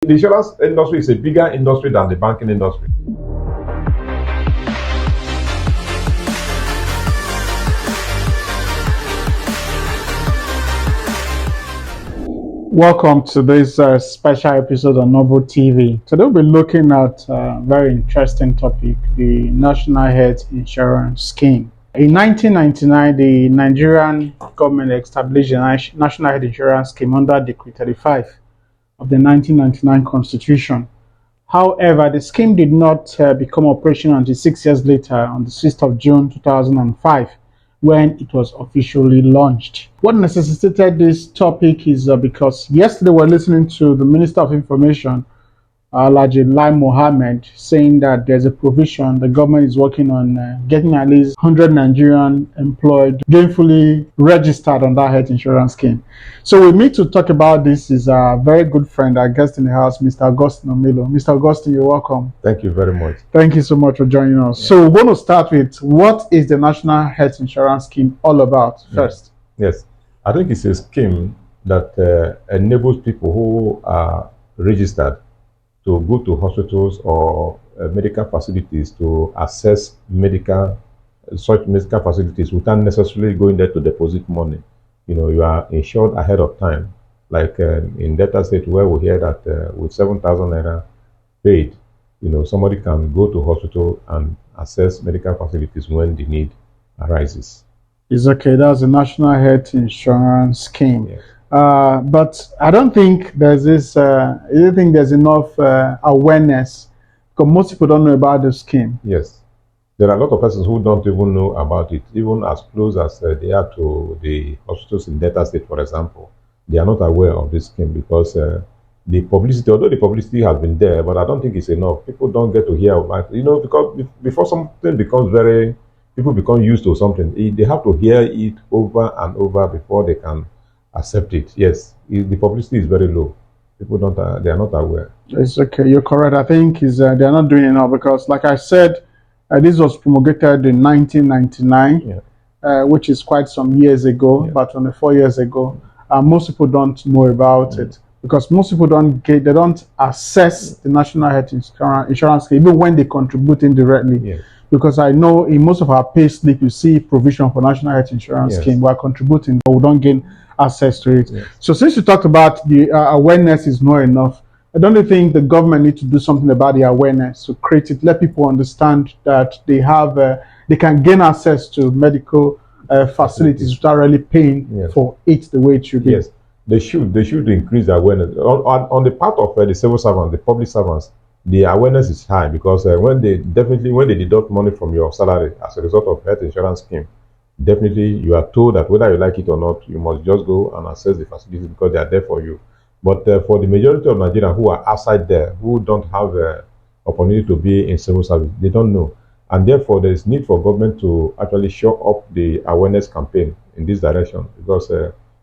The insurance industry is a bigger industry than the banking industry. Welcome to this special episode on Novo TV. Today we'll be looking at a very interesting topic, the National Health Insurance Scheme. In 1999, the Nigerian government established a National Health Insurance Scheme under Decree 35 of the 1999 Constitution. However, the scheme did not become operational until 6 years later, on the 6th of June 2005. When it was officially launched. What necessitated this topic is because yesterday we're listening to the Minister of Information, Alhaji Lai Mohammed, saying that there's a provision the government is working on getting at least 100 Nigerian employed gainfully registered on that health insurance scheme. So with me to talk about this is a very good friend, our guest in the house, Mr. Augustine Omilo. Mr. Augustine, you're welcome. Thank you very much. Thank you so much for joining us. Yeah. So we're going to start with, what is the National Health Insurance Scheme all about first? Yes, I think it's a scheme that enables people who are registered to go to hospitals or medical facilities to access such medical facilities without necessarily going there to deposit money. You know, you are insured ahead of time. Like in Delta State, where we hear that with 7,000 naira paid, you know, somebody can go to hospital and access medical facilities when the need arises. It's okay. That's the National Health Insurance Scheme. Yes. But I don't think there's this. I don't think there's enough awareness, because most people don't know about the scheme. Yes, there are a lot of persons who don't even know about it, even as close as they are to the hospitals in Delta State, for example. They are not aware of this scheme because the publicity, although the publicity has been there, but I don't think it's enough. People don't get to hear about it, you know, because before something becomes people become used to something, they have to hear it over and over before they can accept it. Yes, the publicity is very low. People they are not aware. It's okay, you're correct. I think they are not doing enough because, like I said, this was promulgated in 1999, which is quite some years ago, about 24 years ago. Most people don't know about it because most people they don't assess the National Health Insurance Scheme, even when they contribute indirectly. Yes. Because I know in most of our pay slip, you see provision for National Health Insurance Scheme. We are contributing, but we don't gain access to it. Yes. So since you talked about the awareness is not enough, I don't think the government needs to do something about the awareness to create it, let people understand that they have, they can gain access to medical facilities without really paying for it the way it should be. Yes, they should increase the awareness on the part of the civil servants, the public servants. The awareness is high because when they deduct money from your salary as a result of health insurance scheme, definitely you are told that whether you like it or not, you must just go and access the facilities because they are there for you. But for the majority of Nigerians who are outside there, who don't have the opportunity to be in civil service, they don't know. And therefore, there is need for government to actually show up the awareness campaign in this direction because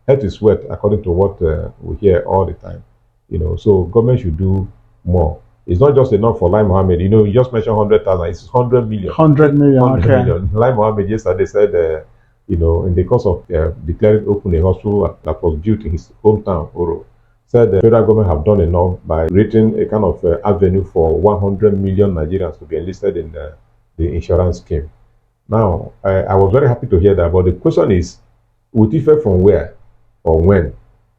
health is wealth, according to what we hear all the time. You know, so government should do more. It's not just enough for Lai Mohammed. You know, you just mentioned 100,000. It's 100 million. 100 million. 100 okay. million. Lai Mohammed yesterday said, you know, in the course of declaring open a hospital that was built in his hometown, Oro, said the federal government have done enough by creating a kind of avenue for 100 million Nigerians to be enlisted in the insurance scheme. Now, I was very happy to hear that, but the question is, will it differ from where or when?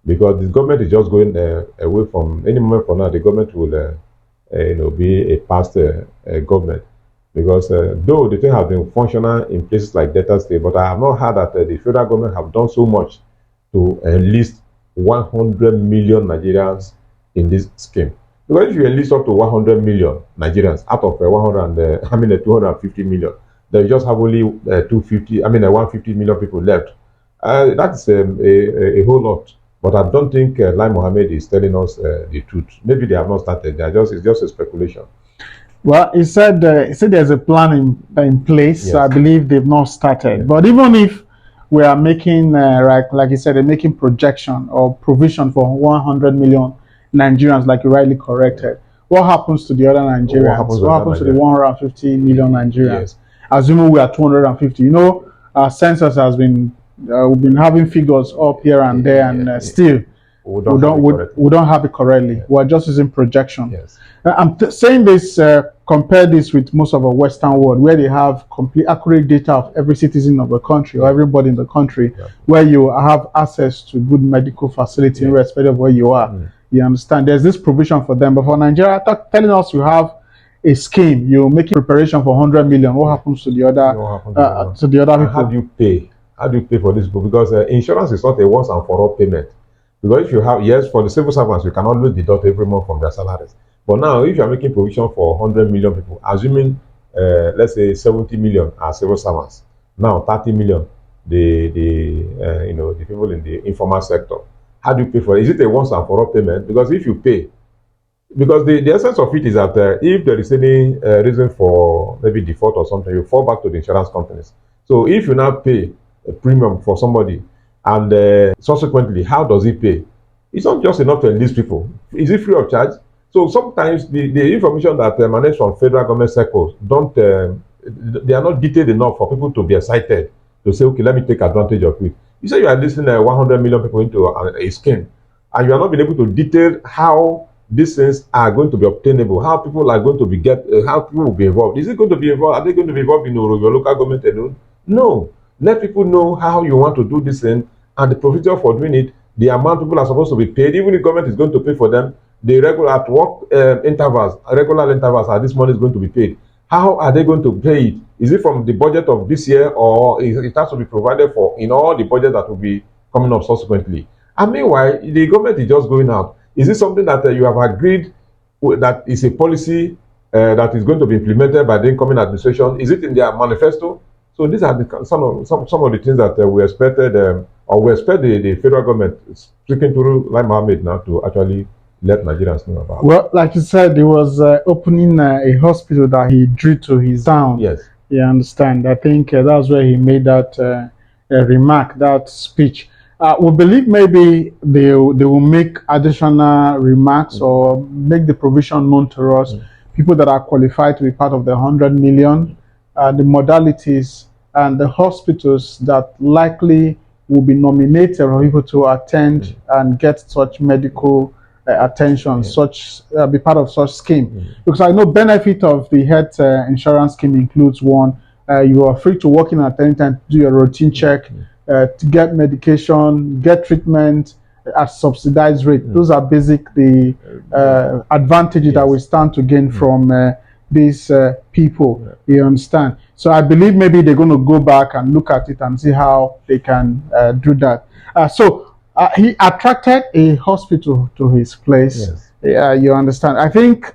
Because the government is just going away from any moment from now. The government will you know, be a past government, because though the thing has been functional in places like Delta State, but I have not heard that the federal government have done so much to enlist 100 million Nigerians in this scheme. Because if you enlist up to 100 million Nigerians out of 250 million, then you just have only 150 million people left. That's a whole lot. But I don't think Lai Mohammed is telling us the truth. Maybe they have not started. It's just a speculation. Well, he said there's a plan in place. Yes. So I believe they've not started. Yes. But even if we are making, like you said, they're making projection or provision for 100 million Nigerians, like you rightly corrected, what happens to the other Nigerians? What happens to the 150 million Nigerians? Yes. Assuming we are 250. You know, our census has been, we've been having figures up here and there, and still we don't have it correctly. we don't have it correctly. Yes. We're just using projection. Yes. I'm saying this, compare this with most of the Western world, where they have complete accurate data of every citizen of the country or everybody in the country, where you have access to good medical facility irrespective of where you are. You understand? There's this provision for them. But for Nigeria, telling us you have a scheme, you're making preparation for 100 million. What happens to the other people? How do you pay? How do you pay for this book? Because insurance is not a once and for all payment. Because if you have, yes, for the civil servants, you can always deduct every month from their salaries. But now, if you are making provision for 100 million people, assuming, let's say 70 million are civil servants, now 30 million, the people in the informal sector, how do you pay for it? Is it a once and for all payment? Because if you pay, because the essence of it is that if there is any reason for maybe default or something, you fall back to the insurance companies. So if you now pay a premium for somebody, and subsequently, how does he pay? It's not just enough to enlist people. Is it free of charge? So sometimes the information that emanates from federal government circles they are not detailed enough for people to be excited to say, okay, let me take advantage of it. You say you are listing 100 million people into a scheme, and you are not being able to detail how these things are going to be obtainable, how people are going to be how people will be involved. Is it going to be involved? Are they going to be involved in your local government alone? No. Let people know how you want to do this thing and the procedure for doing it, the amount people are supposed to be paid, even if government is going to pay for them, the regular at work regular intervals are this money is going to be paid. How are they going to pay it? Is it from the budget of this year, or it has to be provided for in all the budget that will be coming up subsequently? And meanwhile, the government is just going out. Is it something that you have agreed that is a policy that is going to be implemented by the incoming administration? Is it in their manifesto? So these are some of the things that we expected, or we expect the federal government, speaking to Lai Mohammed now, to actually let Nigerians know about. Well, like you said, he was opening a hospital that he drew to his town. Yes. You understand? I think that's where he made that remark, that speech. We believe maybe they will make additional remarks or make the provision known to us, people that are qualified to be part of the 100 million, the modalities, and the hospitals that likely will be nominated for people to attend and get such medical attention, be part of such scheme. Because I know benefit of the health insurance scheme includes one, you are free to walk in at any time, do your routine check, to get medication, get treatment at subsidized rate. Those are basic advantages that we stand to gain from these people. You understand? So I believe maybe they're going to go back and look at it and see how they can do that. So he attracted a hospital to his place. Yes. You understand? I think,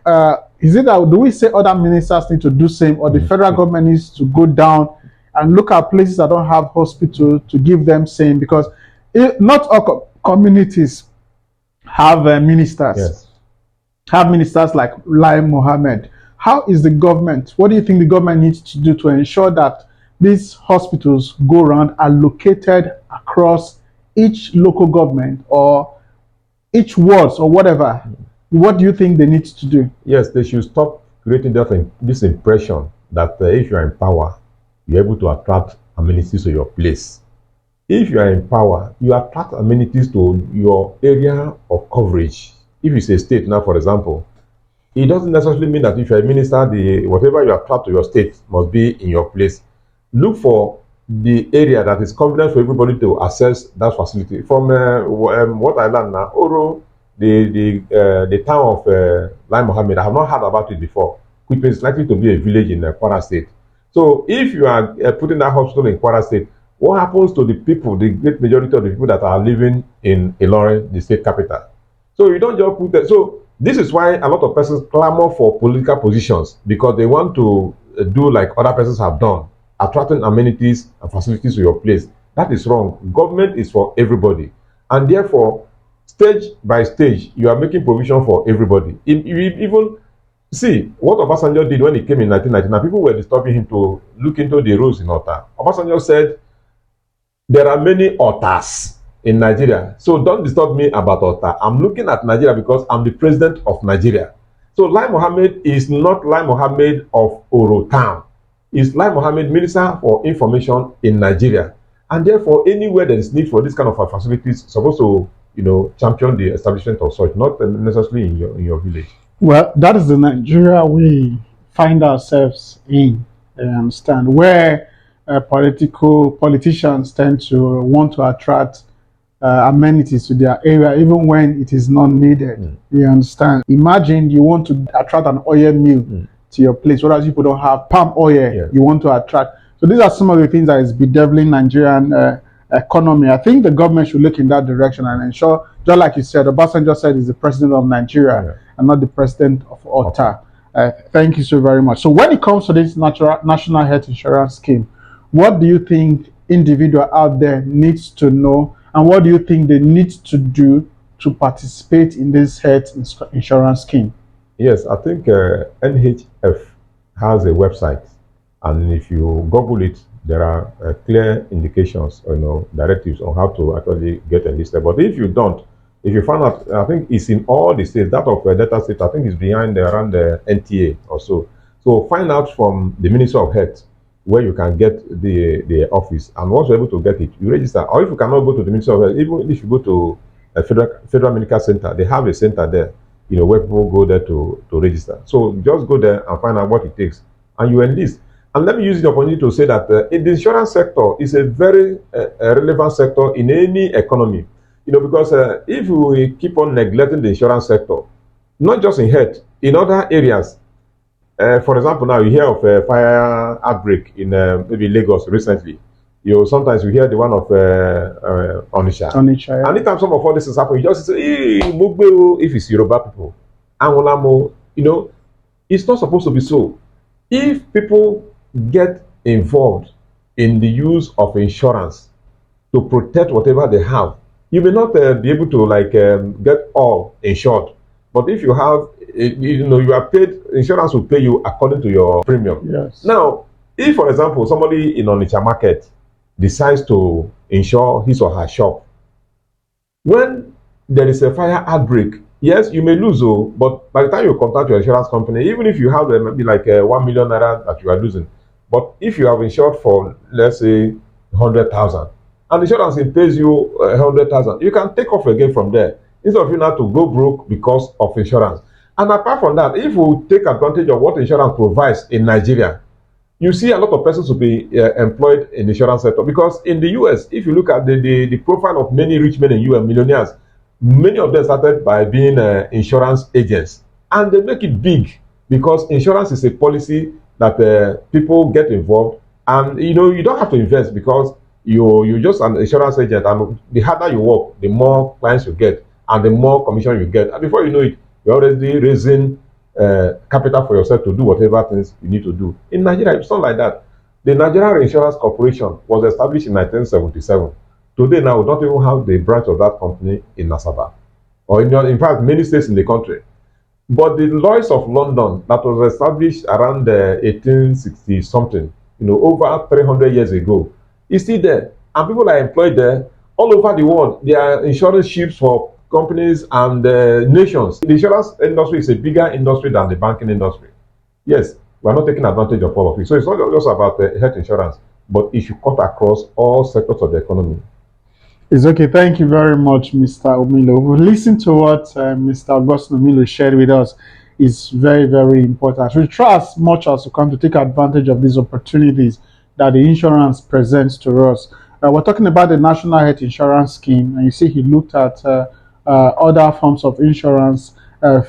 is it that, do we say other ministers need to do same, or the federal government needs to go down and look at places that don't have hospital to give them same? Because not all communities have ministers. Yes. Have ministers like Lai Mohammed. How is the government, what do you think the government needs to do to ensure that these hospitals go around, are located across each local government or each wards or whatever? What do you think they need to do? Yes, they should stop creating this impression that if you are in power, you're able to attract amenities to your place. If you are in power, you attract amenities to your area of coverage. If it's a state now, for example, it doesn't necessarily mean that if you're a minister, whatever you attract to your state must be in your place. Look for the area that is convenient for everybody to access that facility. From what I learned now, Oro, the town of Lai Mohammed, I have not heard about it before, which is likely to be a village in Kwara State. So if you are putting that hospital in Kwara State, what happens to the people, the great majority of the people that are living in Ilorin, the state capital? So you don't just put that. So this is why a lot of persons clamor for political positions, because they want to do like other persons have done, attracting amenities and facilities to your place. That is wrong. Government is for everybody, and therefore, stage by stage, you are making provision for everybody. Even see what Obasanjo did when he came in 1999. People were disturbing him to look into the roads in Ota. Obasanjo said, there are many Otas in Nigeria, so don't disturb me about Ota. I'm looking at Nigeria because I'm the president of Nigeria. So Lai Mohammed is not Lai Mohammed of Oro Town. He's Lai Mohammed, Minister for Information in Nigeria. And therefore, anywhere there is need for this kind of facilities, supposed to champion the establishment of such, not necessarily in your village. Well, that is the Nigeria we find ourselves in. I understand where politicians tend to want to attract amenities to their area, even when it is not needed. You understand? Imagine you want to attract an oil mill to your place, whereas people don't have palm oil. You want to attract. So these are some of the things that is bedeviling Nigerian economy. I think the government should look in that direction and ensure, just like you said, Obasanjo said he's the president of Nigeria and not the president of Ota. Thank you so very much. So when it comes to this national health insurance scheme, what do you think individual out there needs to know, and what do you think they need to do to participate in this health insurance scheme? Yes, I think NHF has a website, and if you Google it, there are clear indications, directives on how to actually get enlisted. But if you don't, if you find out, I think it's in all the states. That of Delta State, I think, is behind around the NTA or so. So find out from the Ministry of Health where you can get the office, and once you're able to get it, you register. Or if you cannot go to the Ministry of Health, even if you go to a federal medical center, they have a center there, where people go there to register. So just go there and find out what it takes, and you enlist. And let me use the opportunity to say that the insurance sector is a very relevant sector in any economy. Because if we keep on neglecting the insurance sector, not just in health, in other areas, for example, now you hear of a fire outbreak in maybe Lagos recently. Sometimes you hear the one of Onitsha. Onitsha, yeah. Anytime some of all this is happening, you just say, hey, if it's Yoruba people, Angolamo, it's not supposed to be so. If people get involved in the use of insurance to protect whatever they have, you may not be able to get all insured. But if you have, you are paid, insurance will pay you according to your premium. Yes. Now, if, for example, somebody in Onitsha market decides to insure his or her shop, when there is a fire outbreak, yes, you may lose, but by the time you contact your insurance company, even if you have maybe 1 million naira that you are losing, but if you have insured for, let's say, 100,000, and insurance pays you 100,000, you can take off again from there, instead of you now to go broke because of insurance. And apart from that, if we take advantage of what insurance provides in Nigeria, you see a lot of persons will be employed in the insurance sector. Because in the US, if you look at the profile of many rich men in US, millionaires, many of them started by being insurance agents. And they make it big because insurance is a policy that people get involved. And, you don't have to invest because you're just an insurance agent. And the harder you work, the more clients you get and the more commission you get. And before you know it, you're already raising capital for yourself to do whatever things you need to do. In Nigeria, it's not like that. The Nigerian Insurance Corporation was established in 1977. Today now, we don't even have the branch of that company in Asaba, or in fact, many states in the country. But the Lloyd's of London, that was established around 1860 something, over 300 years ago, is still there, and people are employed there all over the world. They are insuring ships for companies and nations. The insurance industry is a bigger industry than the banking industry. Yes, we are not taking advantage of all of it. So it's not just about health insurance, but it should cut across all sectors of the economy. It's okay. Thank you very much, Mr. Omilo. We'll listen to what Mr. Augustine Omilo shared with us. Is very, very important. We try as much as we can to take advantage of these opportunities that the insurance presents to us. We're talking about the National Health Insurance Scheme, and you see he looked at other forms of insurance,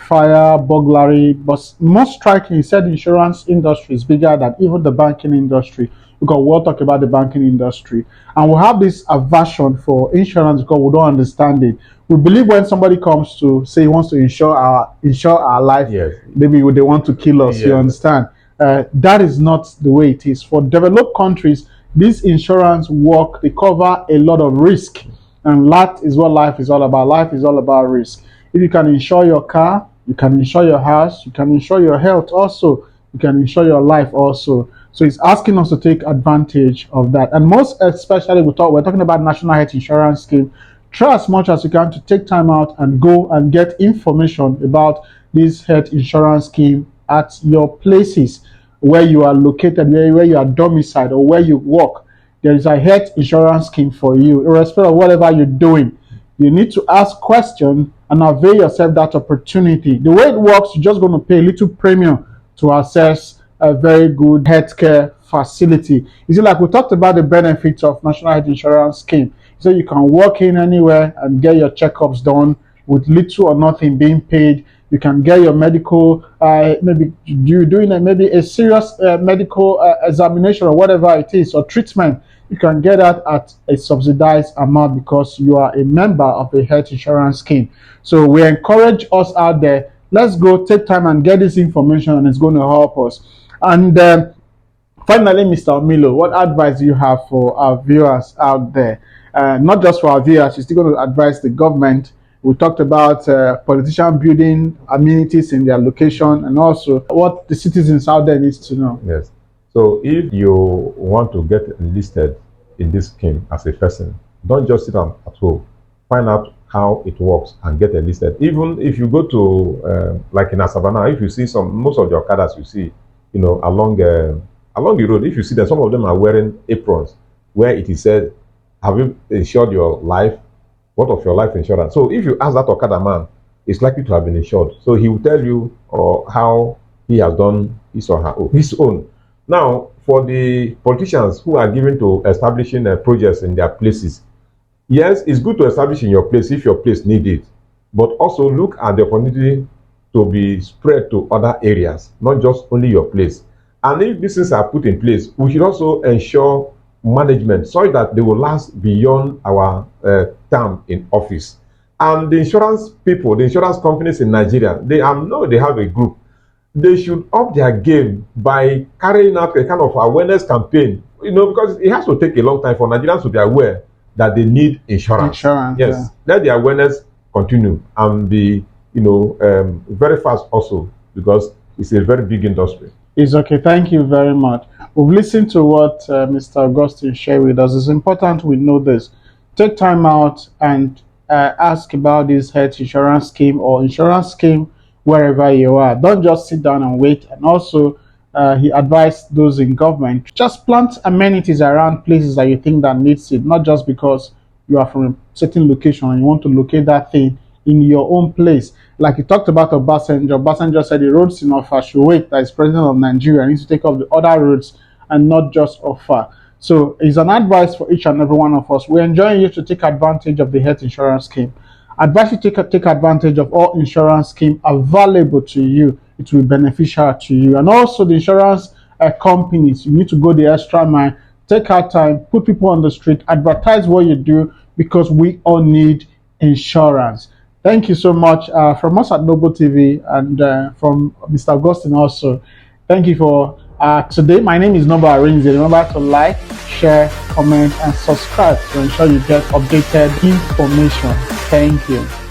fire, burglary, but most striking, he said the insurance industry is bigger than even the banking industry, because we'll talk about the banking industry. And we have this aversion for insurance because we don't understand it. We believe when somebody comes to say he wants to insure our life, Yes. maybe they want to kill us, Yeah. you understand? That is not the way it is. For developed countries, this insurance work, they cover a lot of risk. And that is what life is all about. Life is all about risk. If you can insure your car, you can insure your house, you can insure your health also, you can insure your life also. So it's asking us to take advantage of that. And most especially, we're talking about National Health Insurance Scheme. Try as much as you can to take time out and go and get information about this health insurance scheme at your places where you are located, where you are domiciled, or where you work. There is a health insurance scheme for you, irrespective of whatever you're doing. You need to ask questions and avail yourself that opportunity. The way it works, you're just going to pay a little premium to access a very good healthcare facility. You see, like we talked about the benefits of National Health Insurance Scheme. So you can walk in anywhere and get your checkups done with little or nothing being paid. You can get your medical, maybe you doing maybe a serious medical examination or whatever it is, or treatment. You can get that at a subsidized amount because you are a member of the health insurance scheme. So we encourage us out there, let's go take time and get this information, and it's going to help us. And finally, Mr. Milo, what advice do you have for our viewers out there? Not just for our viewers, you're still going to advise the government. We talked about politician building amenities in their location, and also what the citizens out there needs to know. Yes. So if you want to get enlisted in this scheme as a person, don't just sit at home. Find out how it works and get enlisted. Even if you go to like in Asabana, if you see most of the Okadas you see, along the road, if you see that some of them are wearing aprons where it is said, have you insured your life? What of your life insurance? So if you ask that Okada man, it's likely to have been insured. So he will tell you how he has done his or his own. Now, for the politicians who are given to establishing projects in their places, yes, it's good to establish in your place if your place needs it, but also look at the opportunity to be spread to other areas, not just only your place. And if these things are put in place, we should also ensure management so that they will last beyond our term in office. And the insurance people, the insurance companies in Nigeria, they have a group. They should up their game by carrying out a kind of awareness campaign, because it has to take a long time for Nigerians to be aware that they need insurance. Yes, yeah. Let the awareness continue and be, very fast also, because it's a very big industry. It's okay. Thank you very much. We've listened to what Mr. Augustine shared with us. It's important we know this. Take time out and ask about this health insurance scheme or insurance scheme wherever you are. Don't just sit down and wait. And also, he advised those in government, just plant amenities around places that you think that needs it, not just because you are from a certain location and you want to locate that thing in your own place. Like you talked about Obasanjo. Obasanjo said the roads in Offa should wait, that is president of Nigeria, needs to take off the other roads and not just Offa. So it's an advice for each and every one of us. We're enjoying you to take advantage of the health insurance scheme. Advise you take advantage of all insurance scheme available to you. It will be beneficial to you. And also the insurance companies, you need to go the extra mile, take our time, put people on the street, advertise what you do, because we all need insurance. Thank you so much from us at Noble TV and from Mr. Augustine also. Thank you for today. My name is Noble Arinze. Remember to like, share, comment, and subscribe to ensure you get updated information. Thank you.